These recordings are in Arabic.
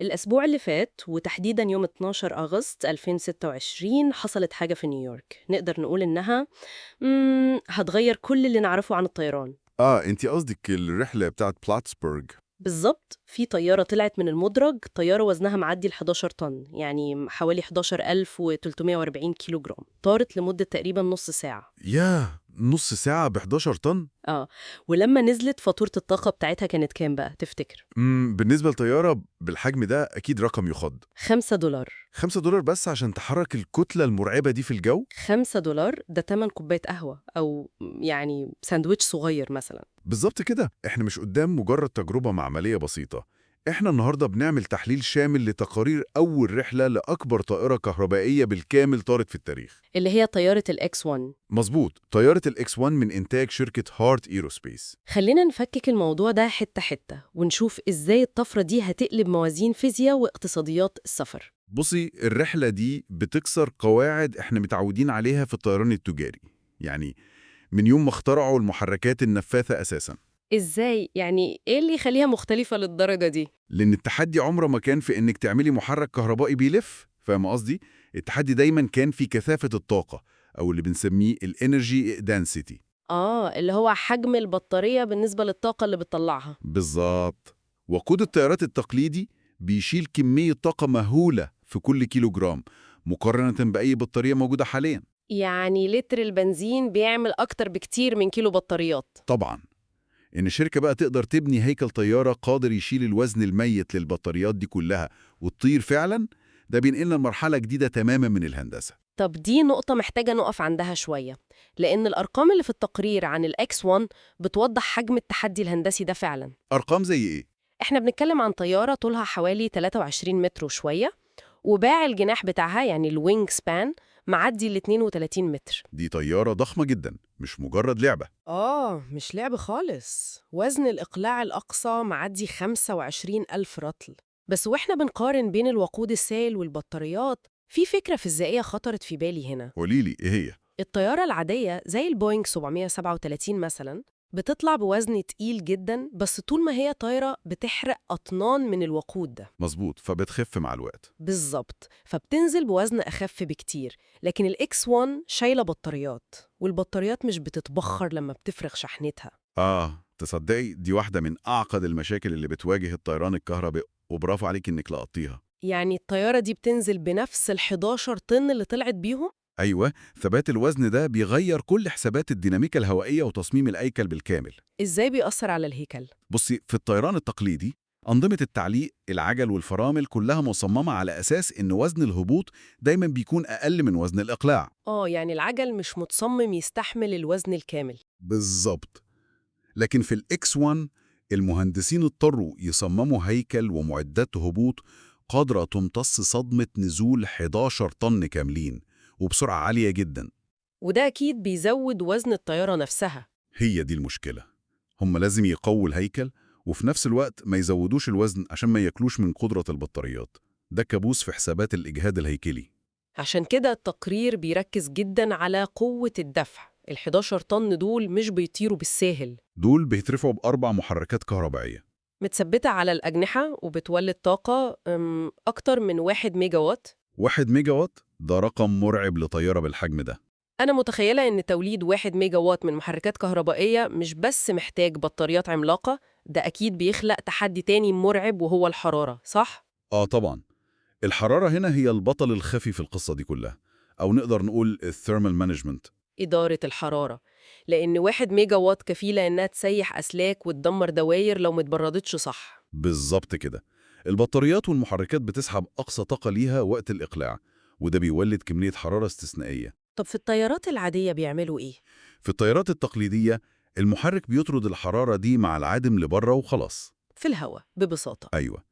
الأسبوع اللي فات وتحديداً يوم 12 أغسطس 2026 حصلت حاجة في نيويورك نقدر نقول إنها هتغير كل اللي نعرفه عن الطيران. انتي قصدك الرحلة بتاعت بلاتسبرغ. بالظبط، في طيارة طلعت من المدرج، طيارة وزنها معدي ال 11 طن، يعني حوالي 11340 كيلو جرام، طارت لمدة تقريباً نص ساعة. ياه، نص ساعة ب 11 طن؟ آه، ولما نزلت فاتورة الطاقة بتاعتها كانت كام بقى تفتكر؟ بالنسبة لطيارة بالحجم ده أكيد رقم يخض. $5. $5 بس عشان تحرك الكتلة المرعبة دي في الجو؟ $5 ده تمن كوباية قهوة أو يعني ساندويتش صغير مثلا. بالظبط كده، احنا مش قدام مجرد تجربة معملية بسيطة. احنا النهاردة بنعمل تحليل شامل لتقارير أول رحلة لأكبر طائرة كهربائية بالكامل طارت في التاريخ. اللي هي طيارة الإكس 1. مظبوط، طيارة الإكس 1 من إنتاج شركة هارت إيروسبيس. خلينا نفكك الموضوع ده حتة حتة ونشوف إزاي الطفرة دي هتقلب موازين فيزياء واقتصاديات السفر. بصي، الرحلة دي بتكسر قواعد احنا متعودين عليها في الطيران التجاري. يعني من يوم ما اخترعوا المحركات النفاثة أساساً. إزاي؟ يعني إيه اللي يخليها مختلفة للدرجة دي؟ لأن التحدي عمره ما كان في إنك تعملي محرك كهربائي بيلف، فاهم قصدي؟ التحدي دايماً كان في كثافة الطاقة، أو اللي بنسميه الانرجي دانسيتي. اللي هو حجم البطارية بالنسبة للطاقة اللي بتطلعها. بالظبط. وقود الطيارات التقليدي بيشيل كمية طاقة مهولة في كل كيلو جرام، مقارنة بأي بطارية موجودة حالياً. يعني لتر البنزين بيعمل أكتر بكتير من كيلو بطاريات. طبعاً. إن الشركة بقى تقدر تبني هيكل طيارة قادر يشيل الوزن الميت للبطاريات دي كلها وتطير فعلا، ده بينقلنا لمرحلة جديدة تماما من الهندسة. طب دي نقطة محتاجة نقف عندها شوية، لأن الأرقام اللي في التقرير عن الإكس 1 بتوضح حجم التحدي الهندسي ده فعلا. أرقام زي إيه؟ إحنا بنتكلم عن طيارة طولها حوالي 23 متر وشوية، وباع الجناح بتاعها يعني الوينج سبان معدي ال 32 متر. دي طيارة ضخمة جدا، مش مجرد لعبة. مش لعب خالص. وزن الإقلاع الأقصى معدي 25 ألف رطل. بس وإحنا بنقارن بين الوقود السائل والبطاريات، في فكرة فيزيائية خطرت في بالي هنا. قوليلي إيه هي؟ الطيارة العادية زي البوينج 737 مثلا بتطلع بوزن تقيل جدا، بس طول ما هي طايرة بتحرق أطنان من الوقود ده. مظبوط، فبتخف مع الوقت. بالظبط، فبتنزل بوزن أخف بكتير. لكن الإكس 1 شايلة بطاريات، والبطاريات مش بتتبخر لما بتفرغ شحنتها. تصدقي دي واحدة من أعقد المشاكل اللي بتواجه الطيران الكهربائي، وبرافو عليك إنك لقطتيها. يعني الطيارة دي بتنزل بنفس ال 11 طن اللي طلعت بيهم؟ أيوة، ثبات الوزن ده بيغير كل حسابات الديناميكا الهوائية وتصميم الهيكل بالكامل. إزاي بيأثر على الهيكل؟ بصي، في الطيران التقليدي أنظمة التعليق، العجل والفرامل كلها مصممة على أساس إن وزن الهبوط دايما بيكون أقل من وزن الإقلاع. يعني العجل مش متصمم يستحمل الوزن الكامل. بالظبط. لكن في الإكس 1 المهندسين اضطروا يصمموا هيكل ومعدات هبوط قادرة تمتص صدمة نزول 11 طن كاملين وبسرعة عالية جدا. وده أكيد بيزود وزن الطيارة نفسها. هي دي المشكلة، هم لازم يقووا الهيكل وفي نفس الوقت ما يزودوش الوزن عشان ما ياكلوش من قدرة البطاريات. ده كابوس في حسابات الإجهاد الهيكلي. عشان كده التقرير بيركز جدا على قوة الدفع. ال 11 طن دول مش بيطيروا بالساهل. دول بيترفعوا بأربع محركات كهربائية. متثبتة على الأجنحة وبتولد طاقة أكتر من 1 ميجا وات. 1 ميجا وات ده رقم مرعب لطيارة بالحجم ده. أنا متخيلة إن توليد 1 ميجا وات من محركات كهربائية مش بس محتاج بطاريات عملاقة، ده أكيد بيخلق تحدي تاني مرعب وهو الحرارة، صح؟ طبعا. الحرارة هنا هي البطل الخفي في القصة دي كلها، أو نقدر نقول الثيرمال مانجمنت. إدارة الحرارة، لأن 1 ميجا وات كفيلة إنها تسيح أسلاك وتدمر دواير لو متبردتش صح. بالظبط كده. البطاريات والمحركات بتسحب أقصى طاقة ليها وقت الإقلاع، وده بيولد كمية حرارة استثنائية. طب في الطيارات العادية بيعملوا إيه؟ في الطيارات التقليدية المحرك بيطرد الحرارة دي مع العادم لبره وخلاص. في الهواء ببساطة. أيوة.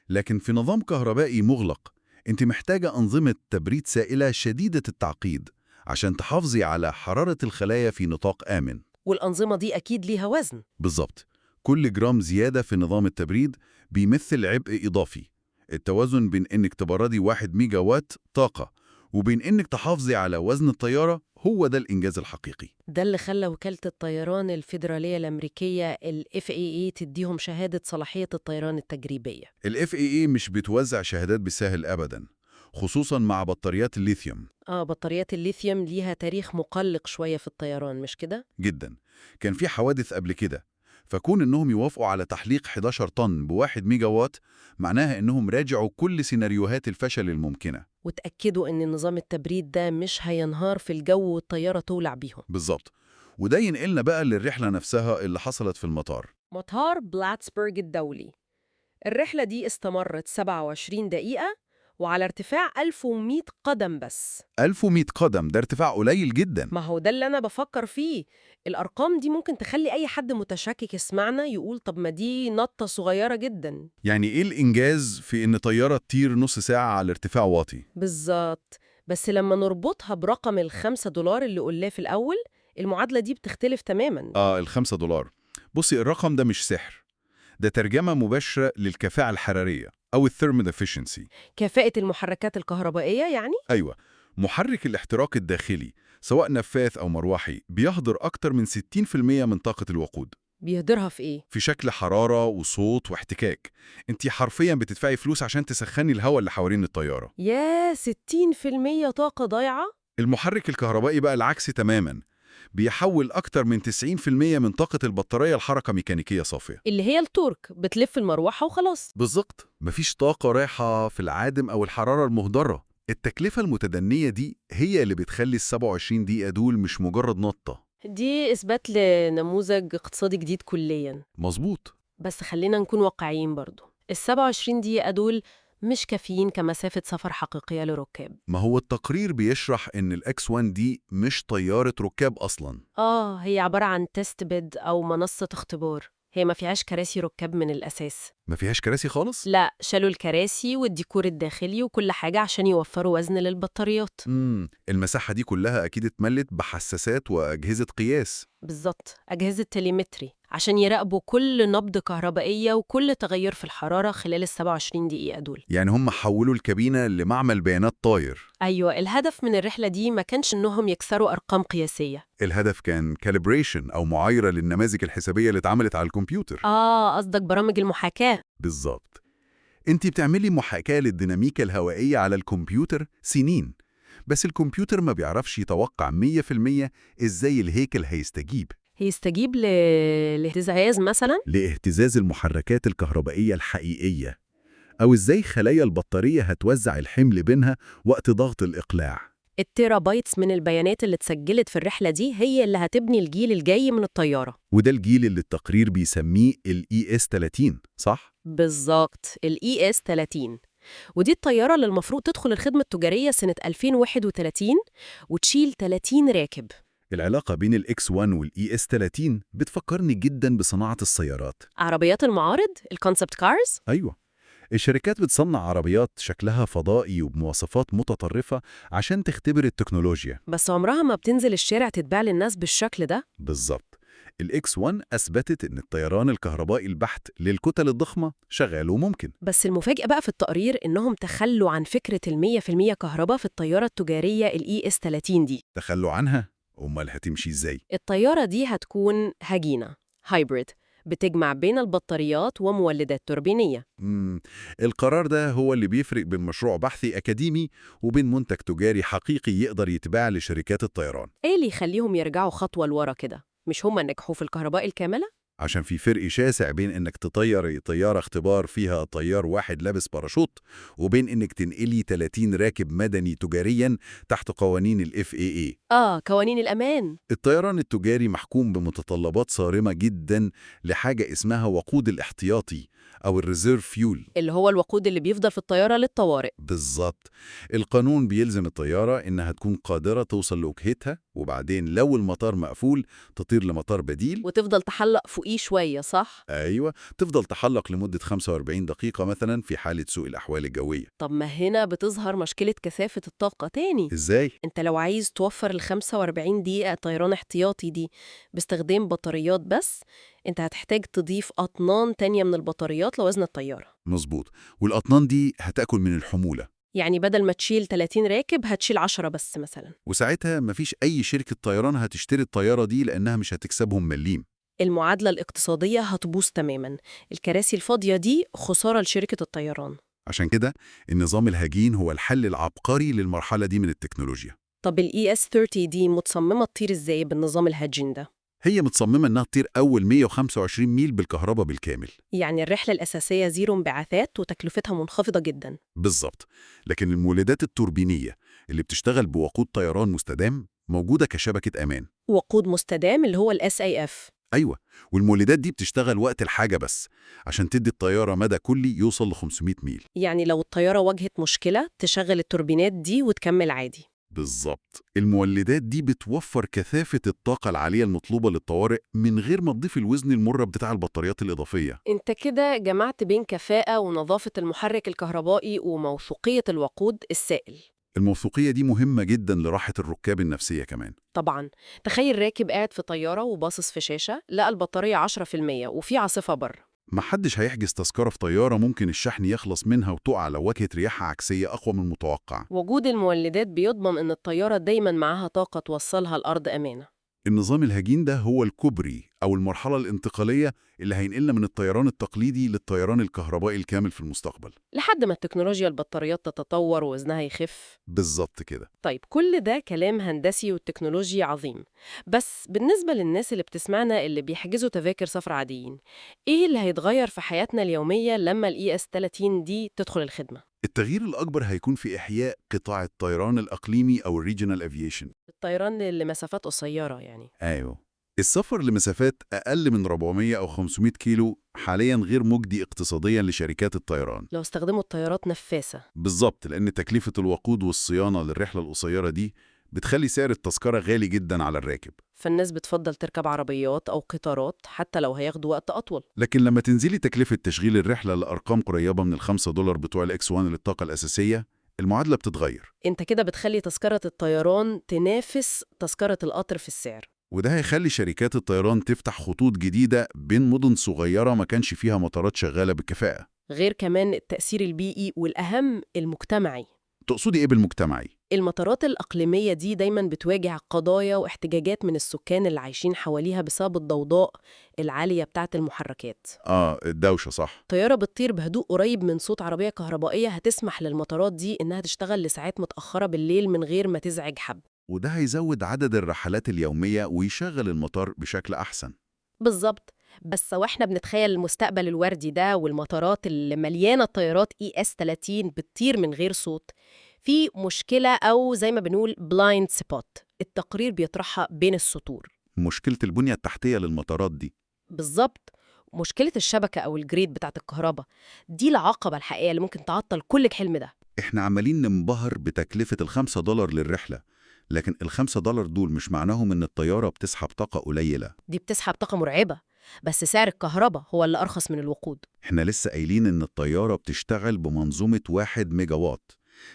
لكن في نظام كهربائي مغلق أنت محتاجة أنظمة تبريد سائلة شديدة التعقيد عشان تحافظي على حرارة الخلايا في نطاق آمن. والأنظمة دي أكيد ليها وزن. بالظبط. كل جرام زيادة في نظام التبريد بيمثل عبء إضافي. التوازن بين إنك تبردي 1 ميجا وات طاقة وبين إنك تحافظي على وزن الطيارة هو ده الإنجاز الحقيقي. ده اللي خلى وكالة الطيران الفيدرالية الأمريكية ال FAA تديهم شهادة صلاحية الطيران التجريبية. ال FAA مش بتوزع شهادات بالسهل أبداً، خصوصاً مع بطاريات الليثيوم. بطاريات الليثيوم ليها تاريخ مقلق شوية في الطيران، مش كده؟ جداً. كان في حوادث قبل كده، فكون إنهم يوافقوا على تحليق 11 طن ب1 ميجا وات معناها إنهم راجعوا كل سيناريوهات الفشل الممكنة. وتأكدوا إن نظام التبريد ده مش هينهار في الجو والطيارة تولع بيهم. بالظبط. وده ينقلنا بقى للرحلة نفسها اللي حصلت في المطار. مطار بلاتسبرغ الدولي. الرحلة دي استمرت 27 دقيقة وعلى ارتفاع 1100 قدم بس. 1100 قدم ده ارتفاع قليل جدا. ما هو ده اللي أنا بفكر فيه. الأرقام دي ممكن تخلي أي حد متشكك يسمعنا يقول طب ما دي نطة صغيرة جدا. يعني إيه الإنجاز في إن طيارة تطير نص ساعة على ارتفاع واطي؟ بالظبط. بس لما نربطها برقم $5 اللي قلناه في الأول، المعادلة دي بتختلف تماما. $5. بصي، الرقم ده مش سحر، ده ترجمة مباشرة للكفاءة الحرارية أو الثيرمال efficiency. كفاءة المحركات الكهربائية يعني؟ أيوة، محرك الاحتراق الداخلي سواء نفاث أو مروحي بيهدر أكتر من 60% من طاقة الوقود، بيهدرها في إيه؟ في شكل حرارة وصوت واحتكاك. انت حرفيا بتدفعي فلوس عشان تسخني الهواء اللي حوالين الطيارة. يا 60% طاقة ضايعة؟ المحرك الكهربائي بقى العكس تماما، بيحول أكتر من 90% من طاقة البطارية لحركة ميكانيكية صافية. اللي هي التورك، بتلف المروحة وخلاص. بالظبط، مفيش طاقة رايحة في العادم أو الحرارة المهدرة. التكلفة المتدنية دي هي اللي بتخلي ال27 دقيقة دول مش مجرد نطة. دي إثبات لنموذج اقتصادي جديد كلياً. مظبوط. بس خلينا نكون واقعيين برضو. ال27 دقيقة دول مش كافيين كمسافة سفر حقيقية لركاب. ما هو التقرير بيشرح إن الإكس 1 دي مش طيارة ركاب أصلاً. هي عبارة عن تيست بيد أو منصة اختبار. هي ما فيهاش كراسي ركاب من الأساس. ما فيهاش كراسي خالص؟ لا، شالوا الكراسي والديكور الداخلي وكل حاجة عشان يوفروا وزن للبطاريات. المساحة دي كلها أكيد اتملت بحساسات وأجهزة قياس. بالظبط، أجهزة تليمتري عشان يراقبوا كل نبض كهربائية وكل تغير في الحرارة خلال ال27 دقيقة دول. يعني هم حولوا الكابينة لمعمل بيانات طاير. أيوة، الهدف من الرحلة دي ما كانش إنهم يكسروا أرقام قياسية. الهدف كان كاليبريشن أو معايرة للنماذج الحسابية اللي اتعملت على الكمبيوتر. قصدك برامج المحاكاة. بالظبط. انت بتعملي محاكاة للديناميكا الهوائية على الكمبيوتر سنين، بس الكمبيوتر ما بيعرفش يتوقع 100% ازاي الهيكل هيستجيب لاهتزاز مثلا؟ لاهتزاز المحركات الكهربائية الحقيقية، أو ازاي خلايا البطارية هتوزع الحمل بينها وقت ضغط الإقلاع. التيرا بايتس من البيانات اللي اتسجلت في الرحلة دي هي اللي هتبني الجيل الجاي من الطيارة. وده الجيل اللي التقرير بيسميه ال ES30، صح؟ بالظبط، ال ES30. ودي الطيارة اللي المفروض تدخل الخدمة التجارية سنة 2031 وتشيل 30 راكب. العلاقة بين ال X1 وال ES30 بتفكرني جدا بصناعة السيارات. عربيات المعارض، الكونسبت كارز؟ أيوة، الشركات بتصنع عربيات شكلها فضائي وبمواصفات متطرفة عشان تختبر التكنولوجيا. بس عمرها ما بتنزل الشارع تتباع للناس بالشكل ده. بالظبط. ال X1 أثبتت إن الطيران الكهربائي البحت للكتل الضخمة شغال وممكن. بس المفاجأة بقى في التقرير إنهم تخلوا عن فكرة 100% كهرباء في الطيارة التجارية ال ES30 دي. تخلوا عنها؟ أمال هتمشي إزاي؟ الطيارة دي هتكون هجينة هايبريد، بتجمع بين البطاريات ومولدات توربينية. القرار ده هو اللي بيفرق بين مشروع بحثي أكاديمي وبين منتج تجاري حقيقي يقدر يتباع لشركات الطيران. إيه اللي يخليهم يرجعوا خطوة لورا كده؟ مش هما نجحوا في الكهرباء الكاملة؟ عشان في فرق شاسع بين إنك تطير طيارة اختبار فيها طيار واحد لابس باراشوت وبين إنك تنقلي 30 راكب مدني تجارياً تحت قوانين ال FAA. قوانين الأمان. الطيران التجاري محكوم بمتطلبات صارمة جداً لحاجة اسمها وقود الاحتياطي أو الريزيرف فيول، اللي هو الوقود اللي بيفضل في الطيارة للطوارئ. بالظبط. القانون بيلزم الطيارة إنها تكون قادرة توصل لوجهتها، وبعدين لو المطار مقفول تطير لمطار بديل وتفضل تحلق فوقيه شوية، صح؟ أيوة، تفضل تحلق لمدة 45 دقيقة مثلا في حالة سوء الأحوال الجوية. طب ما هنا بتظهر مشكلة كثافة الطاقة تاني. إزاي؟ انت لو عايز توفر ال 45 دقيقة طيران احتياطي دي باستخدام بطاريات بس، انت هتحتاج تضيف أطنان تانية من البطاريات لوزن الطيارة. مظبوط، والأطنان دي هتأكل من الحمولة. يعني بدل ما تشيل 30 راكب هتشيل 10 بس مثلا. وساعتها مفيش أي شركة طيران هتشتري الطيارة دي لأنها مش هتكسبهم مليم. المعادلة الاقتصادية هتبوظ تماما. الكراسي الفاضية دي خسارة لشركة الطيران. عشان كده النظام الهجين هو الحل العبقري للمرحلة دي من التكنولوجيا. طب ال ES-30 دي متصممة تطير ازاي بالنظام الهجين ده؟ هي متصممة إنها تطير أول 125 ميل بالكهرباء بالكامل. يعني الرحلة الأساسية زيرو انبعاثات وتكلفتها منخفضة جدا. بالظبط. لكن المولدات التوربينية اللي بتشتغل بوقود طيران مستدام موجودة كشبكة أمان. وقود مستدام اللي هو ال SAF. أيوة، والمولدات دي بتشتغل وقت الحاجة بس عشان تدي الطيارة مدى كلي يوصل ل 500 ميل. يعني لو الطيارة واجهت مشكلة تشغل التوربينات دي وتكمل عادي. بالظبط. المولدات دي بتوفر كثافة الطاقة العالية المطلوبة للطوارئ من غير ما تضيف الوزن المرة بتاع البطاريات الإضافية. انت كده جمعت بين كفاءة ونظافة المحرك الكهربائي وموثوقية الوقود السائل. الموثوقية دي مهمة جدا لراحة الركاب النفسية كمان. طبعا. تخيل راكب قاعد في طيارة وباصص في شاشة لقى البطارية 10% وفي عاصفة بره. محدش هيحجز تذكرة في طيارة ممكن الشحن يخلص منها وتقع لو واجهت رياح عكسية أقوى من المتوقع. وجود المولدات بيضمن ان الطيارة دايما معاها طاقة توصلها الأرض أمانة. النظام الهجين ده هو الكوبري أو المرحلة الانتقالية اللي هينقلنا من الطيران التقليدي للطيران الكهربائي الكامل في المستقبل. لحد ما التكنولوجيا البطاريات تتطور ووزنها يخف. بالظبط كده. طيب كل ده كلام هندسي والتكنولوجيا عظيم، بس بالنسبة للناس اللي بتسمعنا اللي بيحجزوا تذاكر سفر عاديين، إيه اللي هيتغير في حياتنا اليومية لما ال ES-30 دي تدخل الخدمة؟ التغيير الأكبر هيكون في إحياء قطاع الطيران الأقليمي أو الريجنال أفييشن. الطيران لمسافات قصيرة يعني. أيوه. السفر لمسافات أقل من 400 أو 500 كيلو حالياً غير مجدي اقتصادياً لشركات الطيران. لو استخدموا الطيارات نفاثة. بالظبط، لأن تكلفة الوقود والصيانة للرحلة القصيرة دي بتخلي سعر التذكرة غالي جداً على الراكب. فالناس بتفضل تركب عربيات أو قطارات حتى لو هياخدوا وقت أطول. لكن لما تنزلي تكلفة تشغيل الرحلة لأرقام قريبة من $5 بتوع الإكس 1 للطاقة الأساسية، المعادلة بتتغير. انت كده بتخلي تذكرة الطيران تنافس تذكرة القطر في السعر. وده هيخلي شركات الطيران تفتح خطوط جديدة بين مدن صغيرة ما كانش فيها مطارات شغالة بكفاءة. غير كمان التأثير البيئي والأهم المجتمعي. تقصدي إيه بالمجتمعي؟ المطارات الإقليمية دي دايما بتواجه قضايا واحتجاجات من السكان اللي عايشين حواليها بسبب الضوضاء العالية بتاعة المحركات. الدوشة صح. طيارة بتطير بهدوء قريب من صوت عربية كهربائية هتسمح للمطارات دي إنها تشتغل لساعات متأخرة بالليل من غير ما تزعج حد. وده هيزود عدد الرحلات اليومية ويشغل المطار بشكل أحسن. بالظبط. بس واحنا بنتخيل المستقبل الوردي ده والمطارات اللي مليانة طيارات ES-30 بتطير من غير صوت، في مشكلة أو زي ما بنقول blind spot التقرير بيطرحها بين السطور. مشكلة البنية التحتية للمطارات دي. بالظبط. مشكلة الشبكة أو الجريد بتاعة الكهرباء دي العقبة الحقيقية اللي ممكن تعطل كل الحلم ده. إحنا عمالين ننبهر بتكلفة $5 للرحلة، لكن $5 دول مش معناهم إن الطيارة بتسحب طاقة قليلة. دي بتسحب طاقة مرعبة، بس سعر الكهرباء هو اللي أرخص من الوقود. إحنا لسه قايلين إن الطيارة بتشتغل بمنظومة 1 ميجا وات.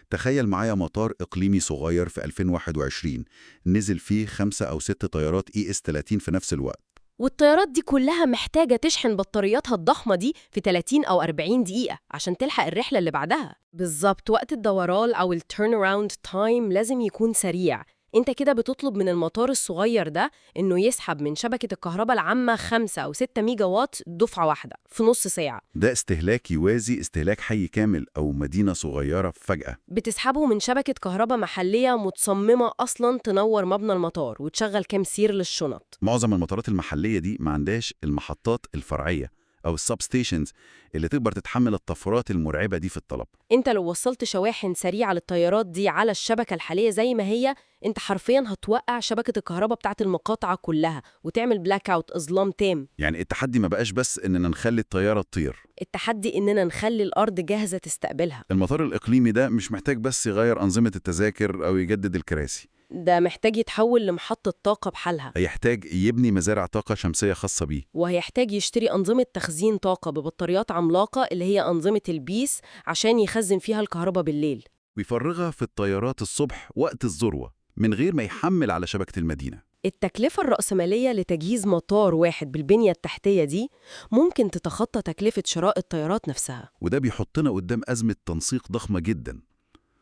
تخيل معايا مطار إقليمي صغير في 2021 نزل فيه 5 أو 6 طيارات ES-30 في نفس الوقت. والطيارات دي كلها محتاجة تشحن بطارياتها الضخمة دي في 30 أو 40 دقيقة عشان تلحق الرحلة اللي بعدها. بالظبط. وقت الدوران أو التيرن اراوند تايم لازم يكون سريع. انت كده بتطلب من المطار الصغير ده إنه يسحب من شبكة الكهرباء العامة 5 أو 6 ميجا وات دفعة واحدة في نص ساعة. ده استهلاك يوازي استهلاك حي كامل أو مدينة صغيرة فجأة. بتسحبه من شبكة كهرباء محلية متصممة أصلاً تنور مبنى المطار وتشغل كام سير للشنط. معظم المطارات المحلية دي ما عندهاش المحطات الفرعية أو السبستيشنز اللي تقدر تتحمل الطفرات المرعبة دي في الطلب. انت لو وصلت شواحن سريعة للطيارات دي على الشبكة الحالية زي ما هي، انت حرفياً هتوقع شبكة الكهرباء بتاعت المقاطعة كلها وتعمل بلاك اوت، إظلام تام. يعني التحدي ما بقاش بس إننا نخلي الطيارة تطير، التحدي إننا نخلي الأرض جاهزة تستقبلها. المطار الإقليمي ده مش محتاج بس يغير أنظمة التذاكر أو يجدد الكراسي، ده محتاج يتحول لمحطة طاقة بحالها، هيحتاج يبني مزارع طاقة شمسية خاصة بيه، وهيحتاج يشتري أنظمة تخزين طاقة ببطاريات عملاقة اللي هي أنظمة البيس عشان يخزن فيها الكهرباء بالليل، ويفرغها في الطيارات الصبح وقت الذروة من غير ما يحمل على شبكة المدينة. التكلفة الرأسمالية لتجهيز مطار واحد بالبنية التحتية دي ممكن تتخطى تكلفة شراء الطيارات نفسها. وده بيحطنا قدام أزمة تنسيق ضخمة جدا.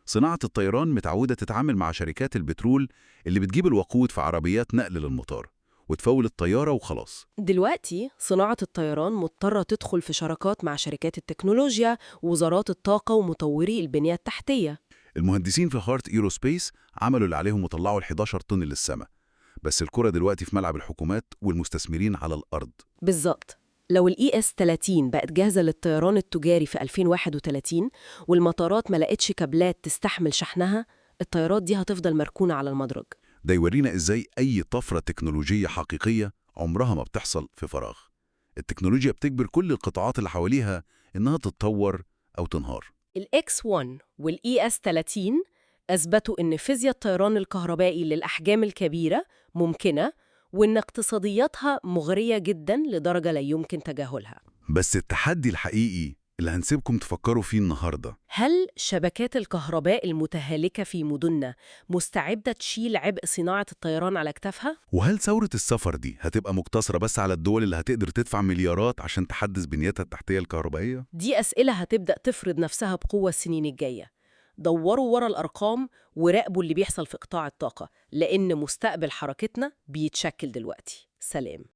صناعة الطيران متعودة تتعامل مع شركات البترول اللي بتجيب الوقود في عربيات نقل للمطار وتفول الطيارة وخلاص. دلوقتي صناعة الطيران مضطرة تدخل في شراكات مع شركات التكنولوجيا، ووزارات الطاقة ومطوري البنية التحتية. المهندسين في هارت ايروسبيس عملوا اللي عليهم وطلعوا ال11 طن للسماء، بس الكرة دلوقتي في ملعب الحكومات والمستثمرين على الأرض. بالظبط. لو الاي اس 30 بقت جاهزة للطيران التجاري في 2031 والمطارات ما لقتش كابلات تستحمل شحنها، الطيارات دي هتفضل مركونة على المدرج. ده يورينا إزاي أي طفرة تكنولوجية حقيقية عمرها ما بتحصل في فراغ. التكنولوجيا بتجبر كل القطاعات اللي حواليها إنها تتطور أو تنهار. الإكس 1 والإي اس 30 أثبتوا إن فيزياء الطيران الكهربائي للأحجام الكبيرة ممكنة، وإن اقتصادياتها مغرية جدا لدرجة لا يمكن تجاهلها. بس التحدي الحقيقي اللي هنسيبكم تفكروا فيه النهاردة، هل شبكات الكهرباء المتهالكة في مدننا مستعدة تشيل عبء صناعة الطيران على كتافها؟ وهل ثورة السفر دي هتبقى مقتصرة بس على الدول اللي هتقدر تدفع مليارات عشان تحدث بنيتها التحتية الكهربائية؟ دي أسئلة هتبدأ تفرض نفسها بقوة السنين الجاية. دوروا ورا الأرقام وراقبوا اللي بيحصل في قطاع الطاقة، لأن مستقبل حركتنا بيتشكل دلوقتي. سلام.